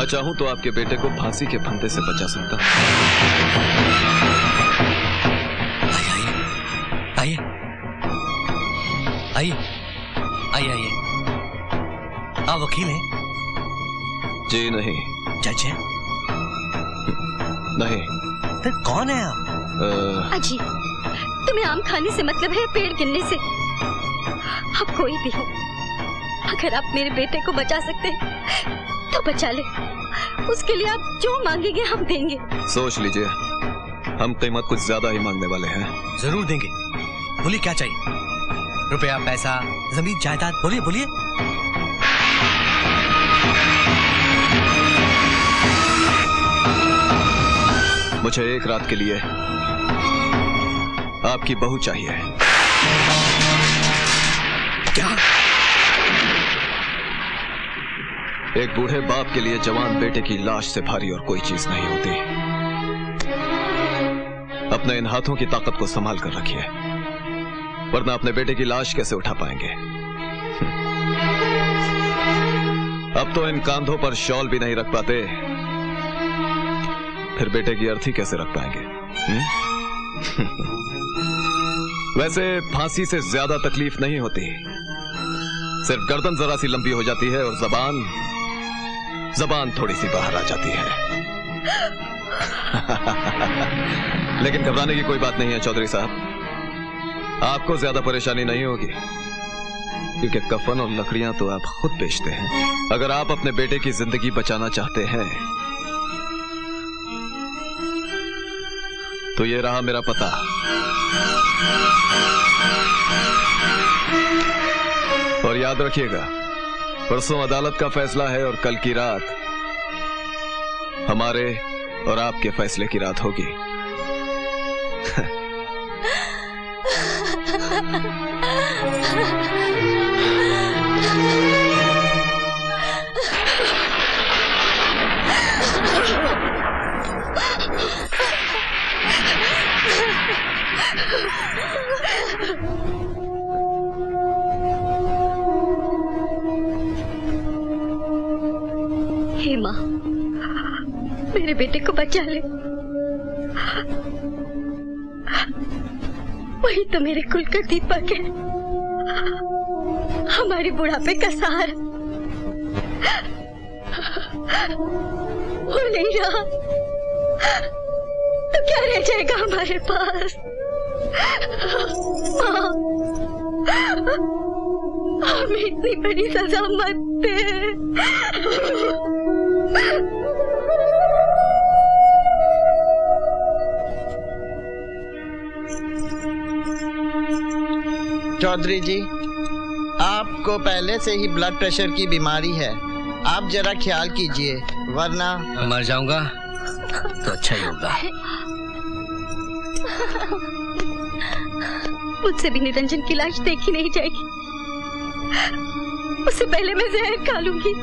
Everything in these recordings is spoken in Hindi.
मैं चाहूं तो आपके बेटे को फांसी के फंदे से बचा सकता हूं। आइए आइए आइए आइए। आप वकील हैं? जी नहीं। जज हैं? नहीं। फिर कौन है आप? अजी, तुम्हें आम खाने से मतलब है पेड़ गिनने से? आप कोई भी हो, अगर आप मेरे बेटे को बचा सकते हैं तो बचा ले। उसके लिए आप जो मांगेंगे हम देंगे। सोच लीजिए, हम कीमत कुछ ज्यादा ही मांगने वाले हैं। जरूर देंगे। बोलिए क्या चाहिए? रुपया, पैसा, जमीन, जायदाद, बोलिए बोलिए। मुझे एक रात के लिए आपकी बहू चाहिए। क्या? एक बूढ़े बाप के लिए जवान बेटे की लाश से भारी और कोई चीज नहीं होती। अपने इन हाथों की ताकत को संभाल कर रखिए, वरना अपने बेटे की लाश कैसे उठा पाएंगे? अब तो इन कांधों पर शॉल भी नहीं रख पाते, फिर बेटे की अर्थी कैसे रख पाएंगे? वैसे फांसी से ज्यादा तकलीफ नहीं होती, सिर्फ गर्दन जरा सी लंबी हो जाती है और जबान थोड़ी सी बाहर आ जाती है। लेकिन घबराने की कोई बात नहीं है चौधरी साहब, आपको ज्यादा परेशानी नहीं होगी, क्योंकि कफन और लकड़ियां तो आप खुद बेचते हैं। अगर आप अपने बेटे की जिंदगी बचाना चाहते हैं तो ये रहा मेरा पता। और याद रखिएगा, परसों अदालत का फैसला है और कल की रात हमारे और आपके फैसले की रात होगी। हे माँ, मेरे बेटे को बचा ले। वही तो मेरे कुल का दीपक है, हमारे बुढ़ापे का सहारा। वो नहीं रहा तो क्या रह जाएगा हमारे पास? हमें इतनी बड़ी सजा मत दे। चौधरी जी, आपको पहले से ही ब्लड प्रेशर की बीमारी है, आप जरा ख्याल कीजिए, वरना मर जाऊंगा तो अच्छा ही होगा। मुझसे भी निरंजन की लाश देखी नहीं जाएगी, उससे पहले मैं जहर खा लूंगी।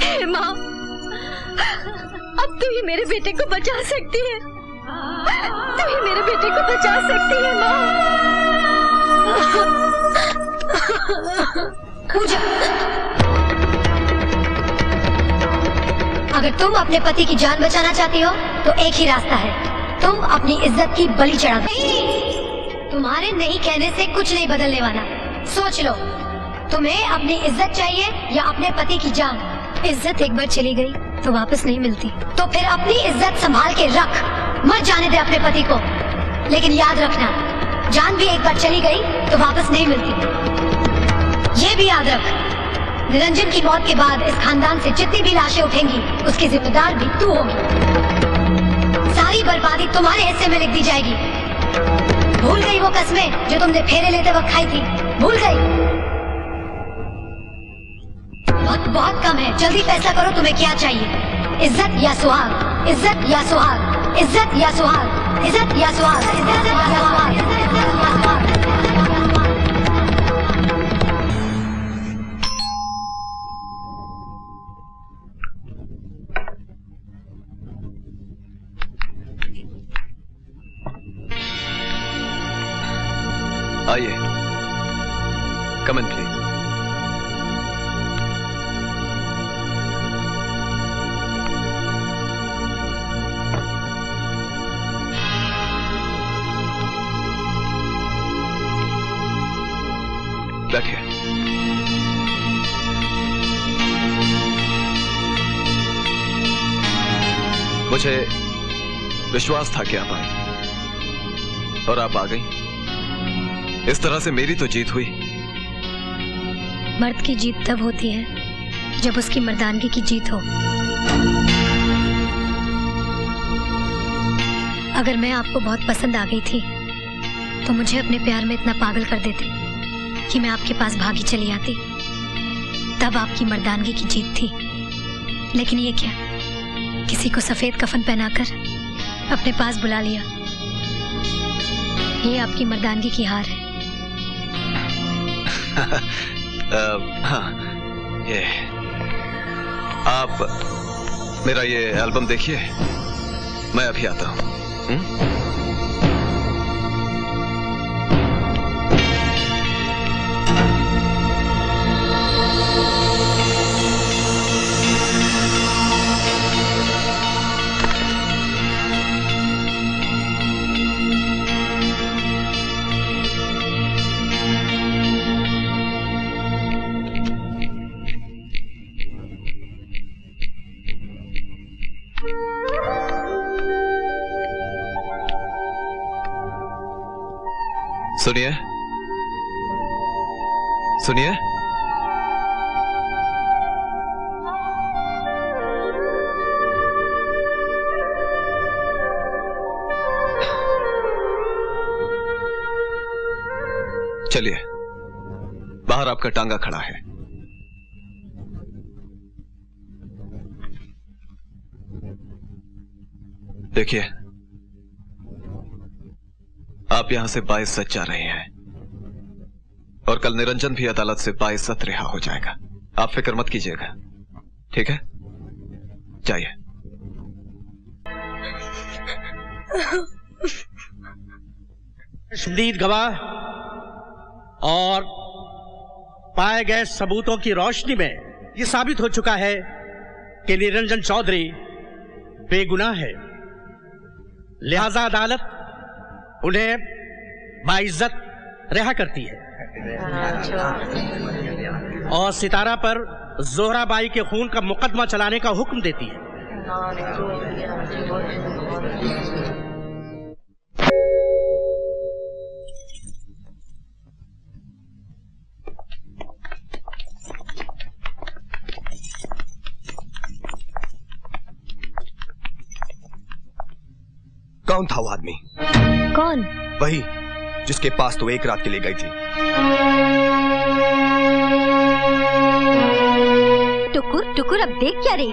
हे माँ, अब तू ही मेरे बेटे को बचा सकती है, तू ही मेरे बेटे को बचा सकती है माँ। पूजा, अगर तुम अपने पति की जान बचाना चाहती हो तो एक ही रास्ता है, तुम अपनी इज्जत की बलि चढ़ा दो। तुम्हारे नहीं कहने से कुछ नहीं बदलने वाला, सोच लो, तुम्हें अपनी इज्जत चाहिए या अपने पति की जान? इज्जत एक बार चली गई तो वापस नहीं मिलती, तो फिर अपनी इज्जत संभाल के रख, मत जाने दे अपने पति को। लेकिन याद रखना, जान भी एक बार चली गई तो वापस नहीं मिलती। ये भी याद रख, निरंजन की मौत के बाद इस खानदान से जितनी भी लाशें उठेंगी उसकी जिम्मेदार भी तू होगी। सारी बर्बादी तुम्हारे हिस्से में लिख दी जाएगी। भूल गई वो कस्में जो तुमने फेरे लेते वक्त खाई थी? भूल गई? वक्त बहुत कम है, जल्दी फैसला करो तुम्हें क्या चाहिए, इज्जत या सुहाग, इज्जत या सुहाग, इज्जत या सुहाग, इज्जत या सुहाग, इज्जत या सुहाग, इज्जत या सुहाग। आइए, कम इन प्लीज। मुझे विश्वास था कि आप आए और आप आ गई। इस तरह से मेरी तो जीत हुई। मर्द की जीत तब होती है जब उसकी मर्दानगी की जीत हो। अगर मैं आपको बहुत पसंद आ गई थी तो मुझे अपने प्यार में इतना पागल कर देते कि मैं आपके पास भागी चली आती। तब आपकी मर्दानगी की जीत थी। लेकिन ये क्या, किसी को सफेद कफन पहनाकर अपने पास बुला लिया। ये आपकी मर्दानगी की हार है। हाँ, ये आप मेरा ये एल्बम देखिए, मैं अभी आता हूँ। सुनिए, सुनिए। चलिए, बाहर आपका टांगा खड़ा है। देखिए, आप यहां से बाइज्जत जा रहे हैं और कल निरंजन भी अदालत से बाइज्जत रिहा हो जाएगा। आप फिक्र मत कीजिएगा, ठीक है? जाइए। शदीद गवाह और पाए गए सबूतों की रोशनी में यह साबित हो चुका है कि निरंजन चौधरी बेगुनाह है। लिहाजा अदालत उन्हें बाइज्जत रिहा करती है और सितारा पर जोहरा बाई के खून का मुकदमा चलाने का हुक्म देती है। कौन था वो आदमी? कौन? वही जिसके पास तो एक रात के लिए गई थी। टुकुर टुकुर अब देख क्या रही?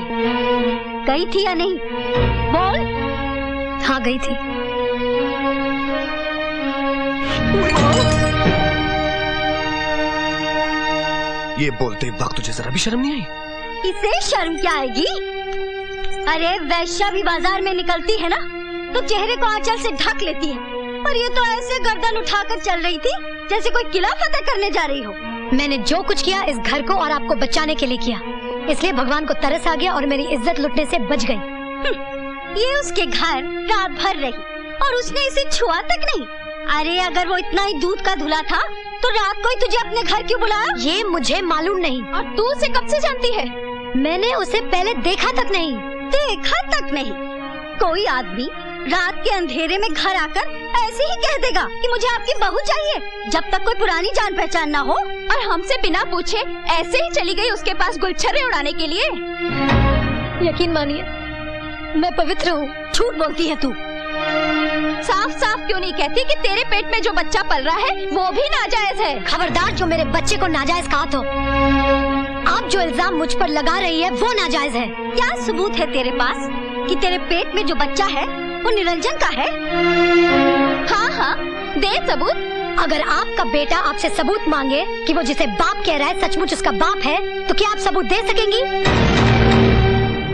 गई थी या नहीं? बोल। हाँ, गई थी। ये बोलते वक्त तुझे जरा भी शर्म नहीं आई? इसे शर्म क्या आएगी? अरे वैश्या भी बाजार में निकलती है ना तो चेहरे को आंचल से ढक लेती है, और ये तो ऐसे गर्दन उठाकर चल रही थी जैसे कोई किला फतेह करने जा रही हो। मैंने जो कुछ किया इस घर को और आपको बचाने के लिए किया, इसलिए भगवान को तरस आ गया और मेरी इज्जत लुटने से बच गई। ये उसके घर रात भर रही और उसने इसे छुआ तक नहीं। अरे अगर वो इतना ही दूध का धुला था तो रात को ही तुझे अपने घर क्यों बुलाया? ये मुझे मालूम नहीं। और तू उसे कब से जानती है? मैंने उसे पहले देखा तक नहीं। देखा तक नहीं? कोई आदमी रात के अंधेरे में घर आकर ऐसे ही कह देगा कि मुझे आपकी बहू चाहिए, जब तक कोई पुरानी जान पहचान ना हो, और हमसे बिना पूछे ऐसे ही चली गई उसके पास गुलछर्रे उड़ाने के लिए? यकीन मानिए, मैं पवित्र हूँ। झूठ बोलती है तू। साफ साफ क्यों नहीं कहती कि तेरे पेट में जो बच्चा पल रहा है वो भी नाजायज है? खबरदार जो मेरे बच्चे को नाजायज कहा तो। आप जो इल्जाम मुझ पर लगा रही है वो नाजायज है। क्या सबूत है तेरे पास कि तेरे पेट में जो बच्चा है वो निरंजन का है? हाँ हाँ, दे सबूत। अगर आपका बेटा आपसे सबूत मांगे कि वो जिसे बाप कह रहा है सचमुच उसका बाप है, तो क्या आप सबूत दे सकेंगी?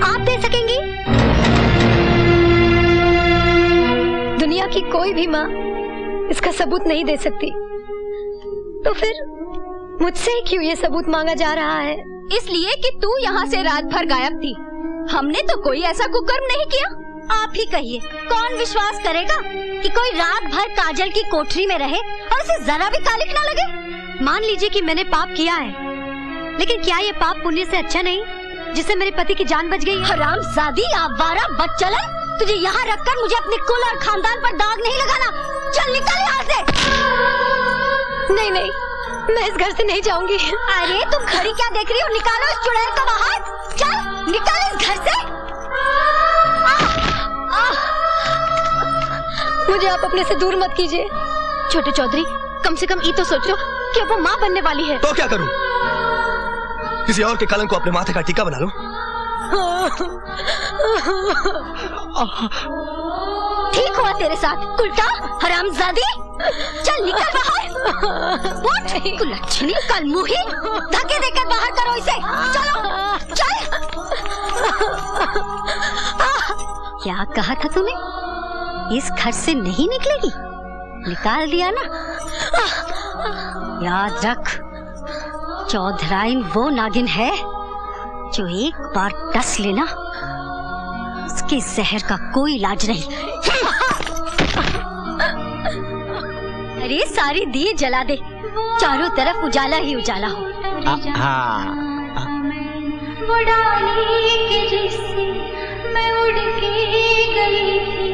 आप दे सकेंगी? दुनिया की कोई भी माँ इसका सबूत नहीं दे सकती, तो फिर मुझसे क्यों ये सबूत मांगा जा रहा है? इसलिए कि तू यहाँ से रात भर गायब थी। हमने तो कोई ऐसा कुकर्म नहीं किया। आप ही कहिए, कौन विश्वास करेगा कि कोई रात भर काजल की कोठरी में रहे और उसे जरा भी कालिक ना लगे? मान लीजिए कि मैंने पाप किया है, लेकिन क्या ये पाप पुण्य से अच्छा नहीं जिससे मेरे पति की जान बच गई? हरामजादी, आवारा, बदचलन, तुझे यहाँ रखकर मुझे अपने कुल और खानदान पर दाग नहीं लगाना। चल निकल यहाँ से। नहीं नहीं, मैं इस घर से नहीं जाऊंगी। अरे तुम घड़ी क्या देख रही हो? निकालो इस चुड़ैल को बाहर। चल निकल इस घर से। मुझे आप अपने से दूर मत कीजिए। छोटे चौधरी, कम से कम ये तो सोचो कि वो माँ बनने वाली है। तो क्या करूं? किसी और के कलंक को अपने माथे का टीका बना लूं? ठीक हुआ तेरे साथ, उल्टा हरामजादी। चल निकल बाहर। उठ कुलच्छनी, कल मुही, धक्के देकर बाहर करो इसे। चलो चल। क्या कहा था तूने? इस घर से नहीं निकलेगी? निकाल दिया ना। याद रख, चौधराइन वो नागिन है जो एक बार डस लेना, उसके जहर का कोई इलाज नहीं। अरे सारी दिए जला दे, चारों तरफ उजाला ही उजाला हो। वो डाली के जिससे मैं उड़ के गई थी,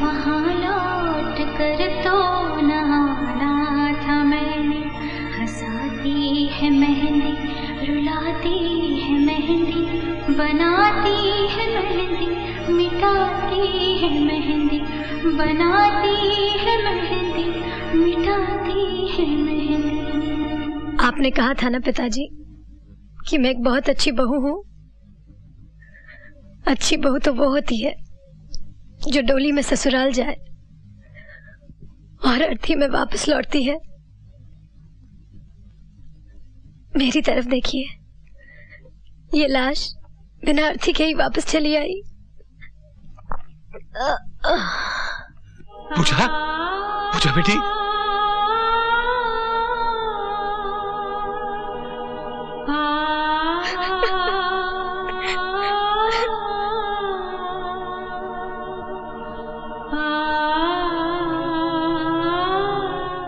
वहाँ लौट कर तो नहाना था मैंने। हंसाती है मेहंदी, रुलाती है मेहंदी, बनाती है मेहंदी, मिटाती है मेहंदी, बनाती है मेहंदी, मिटाती है मेहंदी। आपने कहा था ना पिताजी कि मैं एक बहुत अच्छी बहू हूँ। अच्छी बहू तो वो होती है जो डोली में ससुराल जाए और अर्थी में वापस लौटती है। मेरी तरफ देखिए, ये लाश बिना अर्थी के ही वापस चली आई। पूजा, पूजा बेटी,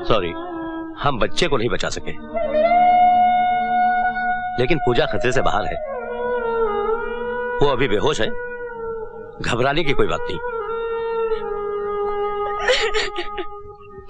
सॉरी, हम बच्चे को नहीं बचा सके, लेकिन पूजा खतरे से बाहर है। वो अभी बेहोश है, घबराने की कोई बात नहीं।